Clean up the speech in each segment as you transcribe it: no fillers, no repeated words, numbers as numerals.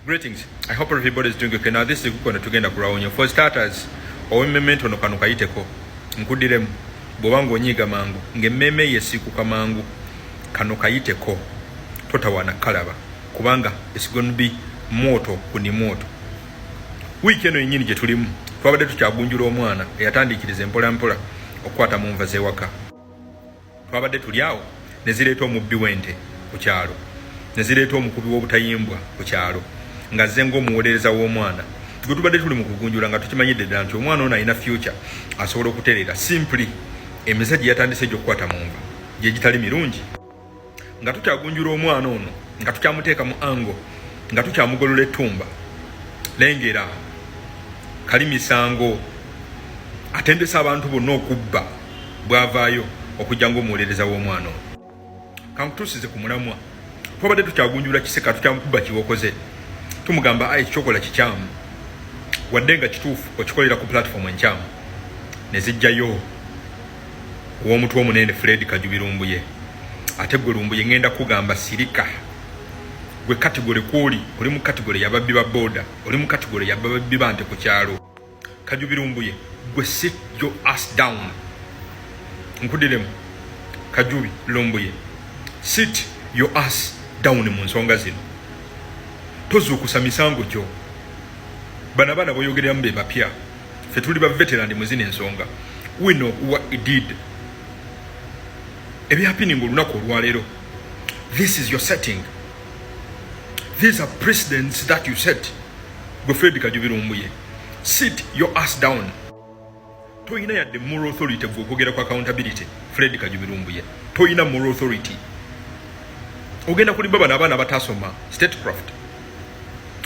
Greetings. I hope everybody is doing okay. Now this is going to tugenda kurawonyo. For starters, owemmeme ono kano kayiteko. Nkudiremu. Bw'obanga onyiiga mangu. Ng'emmeme yesiikuka mangu. Kano kayiteko. Totawana kalaba. Kubanga it's going to be moto kuni moto. Wiiki eno yennyini gye tulimu. Twabadde tukyagunjula omwana eyatandikiriza empola mpola okukwata mu nva z'ewaka. Twabadde tuli awo ne zireeta omubbi w'ente ku kyalo. Ne zireeta omukubi w'obutayimbwa ku kyalo. Nga zze ng'omuwolereza w'omwana gwe tubadde tuli mu kugunjula nga tukimanyidde ddala nti omwana ono alina future asobola okutereera simply emize gye yatandise gy'okukwata mu nva gye gitali mirungi. Nga tukyagunjula omwana ono nga tukyamuteeka mu ango nga tukyamugolola ettumba lengera kali misango atendesa abantu bonna okubba bw'avaayo okujja ng'omuwolereza w'omwana ono. Kankutuusize ku mulamwa twabadde tukyagunjula kiseka tukyamukuba kiwokoze tumugamba ayi kyokola kikyamu wadde nga kituufu okikolera ku platform enkyamu ne zijjayo ow'omutwe omunene Fred Kajubi Lumbuye. Ate gwe Lumbuye ngenda kugamba sirika gwe kategori kwoli oli mu kategori y'ababbi ba boda oli mu kategori y'ababbi bante ku kyalo. Kajubi Lumbuye gwe sit your ass down. Nkudiremu Kajubi Lumbuye sit your ass down mu nsonga zino. Tozuukusa misango gyo. Bana boyogereramu be bapya. Ffe tuli ba veteran mu zino ensonga. We know what he did. Ebyapininga olunaku olwaleero. This is your setting. These are precedents that you set. Gwe Fred Kajubi Lumbuye. Sit your ass down. Toyina yadde moral authority gwe okwogera ku accountability. Fred Kajubi Lumbuye. Toyina moral authority. Ogenda kulimba bana abaana batasoma statecraft.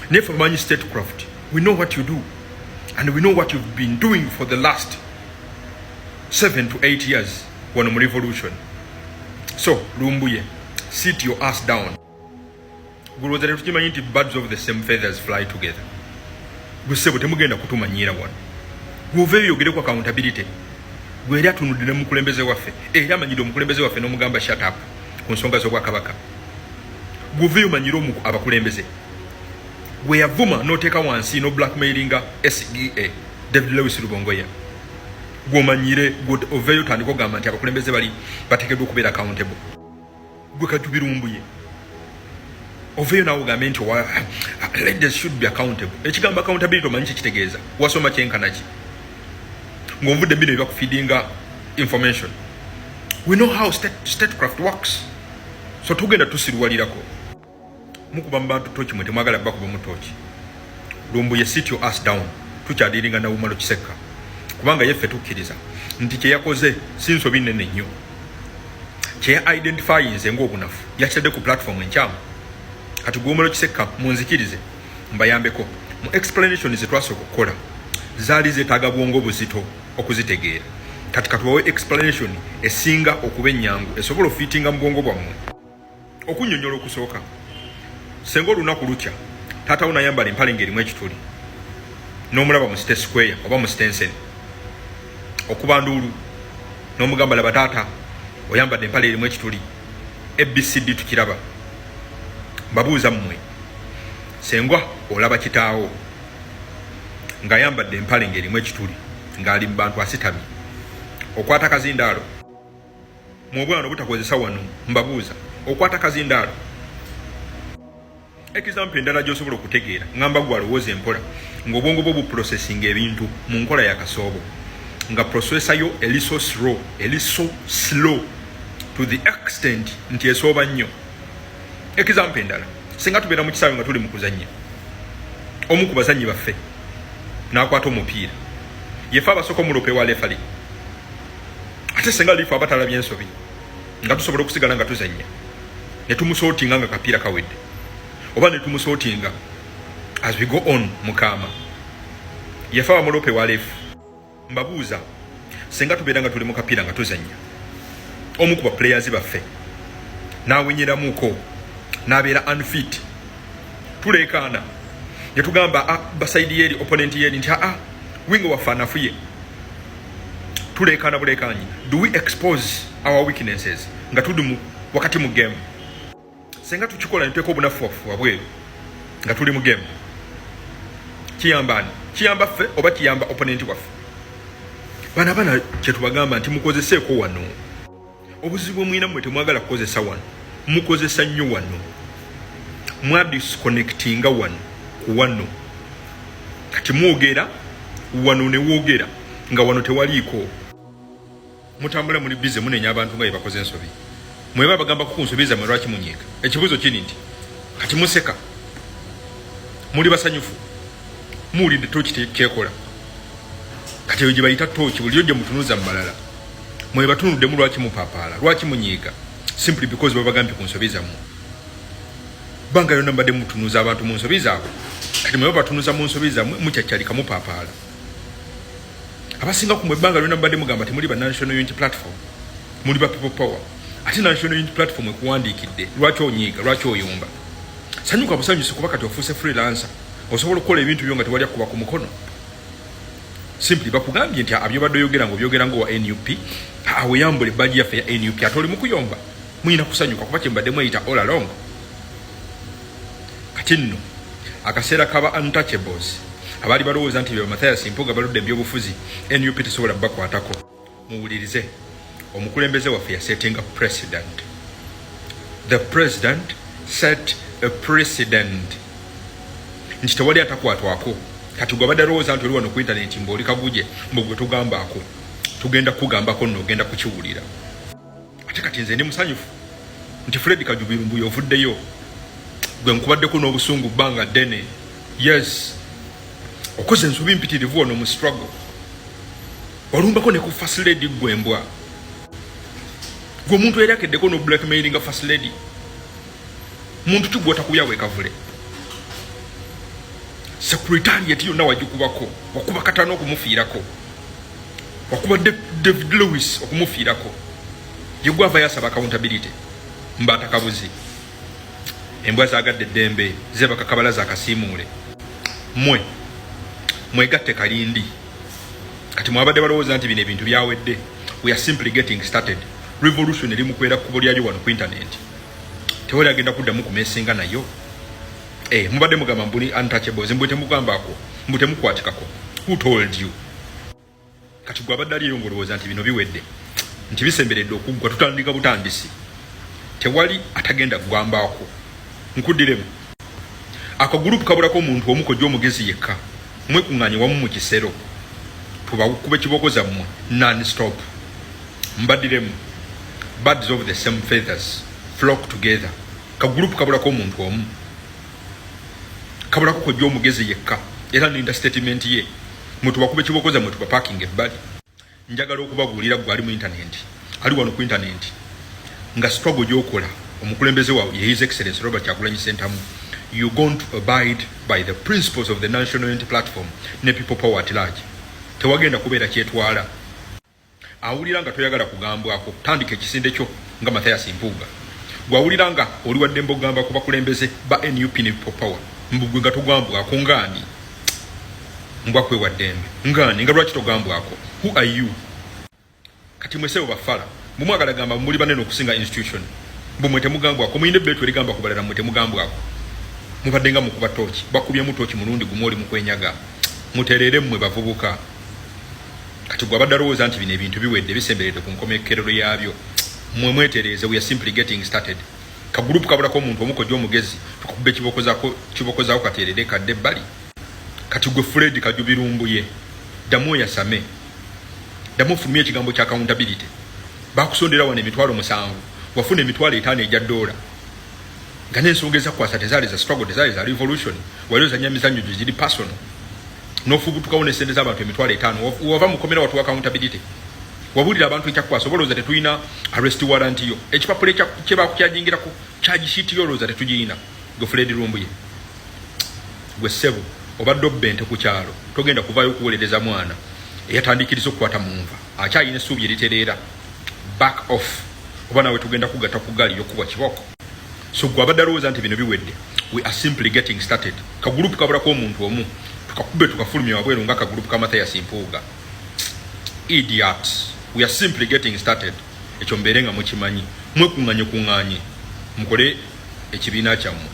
Never manage statecraft. We know what you do. And we know what you've been doing for the last 7 to 8 years when I'm revolution. So, Lumbuye, sit your ass down. Guru the refugees birds of the same feathers fly together. We say what temugenda kutumanyira wano. Guveyo yogere ku accountability. Gwe era tunudde mukulembeze waffe. Era amanyido mukulembeze waffe n'omugamba shut up ku nsonga z'obwakabaka. Guveyo manyiro mu abakulembeze. Gwe yavuma n'oteeka wansi no blackmailinga SEA David Lewis Rubongoya. Gw'omanyire gwe oveyo tandika ogamba nti abakulembeze bali bateekeddwa okubeera accountable. Gwe Kajubi Lumbuye oveyo nawe ogambe nti leaders should be accountable. Ekigambo accountability omanyi kitegeeza wasoma kyenkana ki ng'onvudde bino ebyakufeedinga information. We know how statecraft works. So tugenda tusirwalirako mukuba mu bantu toki mwe temwagala bakuba mu toki. Lumbuye sit your ass down. Tukyadiringa na Umaro Kiseka kubanga yeffe tukkiriza nti kye yakoze si nsobi nnene nnyo. Kye identify nze ng'obunafu yakitadde ku platform enkyamu. Kati Umaro Kiseka munzikirize mbayambeko mu explanation ze twasooka okukola zaali zeetaaga bwongo buzito okuzitegeera. Kati katuwawe explanation esinga okuba ennyangu esobola ofiitinga mu bwongo bwammwe. Okunnyonnyola okusooka senga olunaku lukya taata wo nayambala empale ng'erimu ekituli n'omulaba mu State Square oba mu Stensen okuba nduulu n'omugamba laba taata oyambadde empale erimu ekituli ABCD tukiraba. Mbabuuza mmwe senga olaba kitaawo ng'ayambadde empale ng'erimu ekituli ng'ali mu bantu asitamye okwata kazindaalo mu obwana obutakozesa wano. Mbabuuza okwata kazindaalo example endala gy'osobola okutegeera ngamba gwe alowooza empola ng'obwongo bwo buprocessing ebintu mu nkola ya kasoobo nga processor yo eri so slow to the extent nti esooba nnyo. Example endala singa tubeera mu kisaawe nga tuli mu kuzannya omu ku bazannyi baffe n'akwata omupiira yefe abasooka omulope wa lefali ate singa liifu abatalabye ensobi nga tusobola okusigala nga tuzannya ne tumusootinga nga kapiira kawedde oba ne tumusootinga as we go on mukama yefe abamulope wa lefu. Mbabuuza singa tubeera nga tuli mu kapiira nga tuzannya omu ku ba players baffe n'awenyeramuko n'abeera unfit tuleekaana ne tugamba basaidi yeri opponent yeri nti winga waffe anafuye. Tuleekaana buleekaanyi. Do we expose our weaknesses nga tuli wakati mu game? Senga tukikola nteeko obunafu wabweru nga tuli mu game kiyambani kiyamba ffe oba kiyamba opponent waffe bana kyetubagamba nti mukozeseeko wano obuzibu mwina mmwe temwagala kukozesa wano mukozesa nnyo wano mwadisconnectinga wano ku wano kati mwogera wano ne woogera nga wano tewaliiko mutambula muli bize munenya abantu nga yebakoze ensobi mweba bagamba kukunsobiza mwe lwaki munyiika ekibuzo kini nti kati museka muli basanyufu muwulidde toki kyekola kati eyo gye bayita toki buli yojje mutunuza mubalala mwe batunuddemu lwaki mupapaala lwaki munyiiga simply because babagambye kunsobiza mu banga yonna mbadde mutunuza abantu mu nsobi zaabwe kati mwe batunuza mu nsobi zammwe mukyakyalika mupapaala abasinga kumwe banga lyonna mbadde mugamba temuli ba National Unity Platform muli ba People Power ate National Unity Platform ekuwandiikidde lwaki onyiiga lwaki oyomba sanyuka busanyusi kuba kati ofuuse freelancer osobola okukola ebintu byo nga tewali akuba ku mukono simply bakugambye nti abyo badde oyogera ng'obyogera ng'owa NUP aweyambula ebbaji yaffe ya NUP ate oli mu kuyomba muyina kusanyuka kuba kye mbadde mweyita all along kati nno akaseera kaba untouchables abaali balowooza nti bye Mathias Mpuuga baludde ebyobufuzi NUP tesobola bakwatako muwulirize omukulembeze waffe yasettinga president the president set a precedent nti tewali atakwatwako kati gwe abadde alowooza nti oli wano ku intaneti mbaoli kaguje mbogwe tugambaako tugenda kugambako nno ogenda kukiwulira ate kati nze ndi musanyufu nti Fred Kajubirumbuye ovuddeyo gwe nkubaddeko n'obusungu bbanga ddene yes okoze ensobi mpitirivu wano mu struggle walumbako ne ku first lady gwembwa gwe omuntu yali akeddeko no blackmailing first lady muntu kigwota kuyawe kavule secretariat yonna wagikubako wakuba katano okumufiirako wakuba David Lewis okumufiirako yegwava yasaba accountability mbata kabuzi embwa zaagadde eddembe zebakakabala zakasiimuule mwegatte kalindi kati mwabadde balowooza nti bino ebintu byawedde we are simply getting started revolution eri mukwera kkubo lyalyo wano ku internet tewali agenda kuddamu kumeesinga nayo mubadde mugamba mbuli untouchables mbwe temugambako mbwe temukwatikako who told you kati gwe abadde aliyo ng'olowooza nti bino biwedde nti bisemberedde okuggwa tutandika butandisi tewali atagenda kugambako nkuddiremu akagurupu kabulako omuntu omu kojja omugezi yekka mwekuŋŋaanye wamu mu kisero tubakube kiboko zammwe non-stop mbaddiremu birds of the same feathers flock together kagurupu kabulako omuntu omu kabulako kojja omugezi yekka era ninda statement ye mwetubakube kiboko zammwe tubaparking ebbali njagala okubabuulira gwe ali mu intaneti ali wano ku intaneti nga struggle gyokola omukulembeze wawe ye His Excellency Robert Kyagulanyi Ssentamu you're going to abide by the principles of the National Unity Platform ne People Power at large tewagenda kubeera kyetwala awulira nga toyagala kugambwako tandika ekisinde kyo nga Mathias Mpuuga gwawulira nga oli wadde mbogamba ku bakulembeze ba NUP ne People Power mbugwe nga togambwako ngaani mbwa kwewaddembe ngaani nga lwaki togambwako who are you kati mwesebo bafala bumwagala gamba muli banene okusinga institution bumwe temugambwako muyinde betu erigamba kubalala mwe temugambwako mubadde nga mukuba tooki bakubyemu tooki mulundi gumu oli mukwenyaga mutereere mmwe bavubuka kati gwe abadde alowooza nti bino ebintu biwedde bisemberedde ku nkomekerero yaabyo mwe mwetereeze we are simply getting started kagurupu kabulako omuntu omukojja omugezi tukakubba kibokozaako kateerere kadde ebbali kati gwe Fred Kajubirumbuye ddamu oyasame ddamu ofulumye ekigambo kya accountability bakusondera wano emitwalo 7 wafuna emitwalo 5 egya $, nga n'ensonga ezakwasa tezaali za struggle tezaali za revolution wali ozanya mizannyo gye giri personal n'ofubutukawo n'essente z'abantu emitwalo 5 wava mukomera watu accountability wabulira abantu ekyakwasa obalowooza tetulina arrest warrant yo ekipapula kye bakukyajingirako charge sheet yo olowooza tetugirina gwe Fred Rumbuye gwe ssebo obadde obbente ku kyalo togenda kuvaayo okuwolereza mwana eyatandikiriza okukwata mu nva akyalina essuubi eritereera back off oba nawe tugenda kugatta ku gaali yokuwa kiboko so gwe abadde alowooza nti bino biwedde we are simply getting started kagurupu kabulako omuntu omu tukakubbe tukafulumya wabweru nga kagurupu ka Mathias Mpuuga idiots we are simply getting started ekyo mbeere nga mukimanyi mwekuŋŋanye mukole ekibiina kyammwe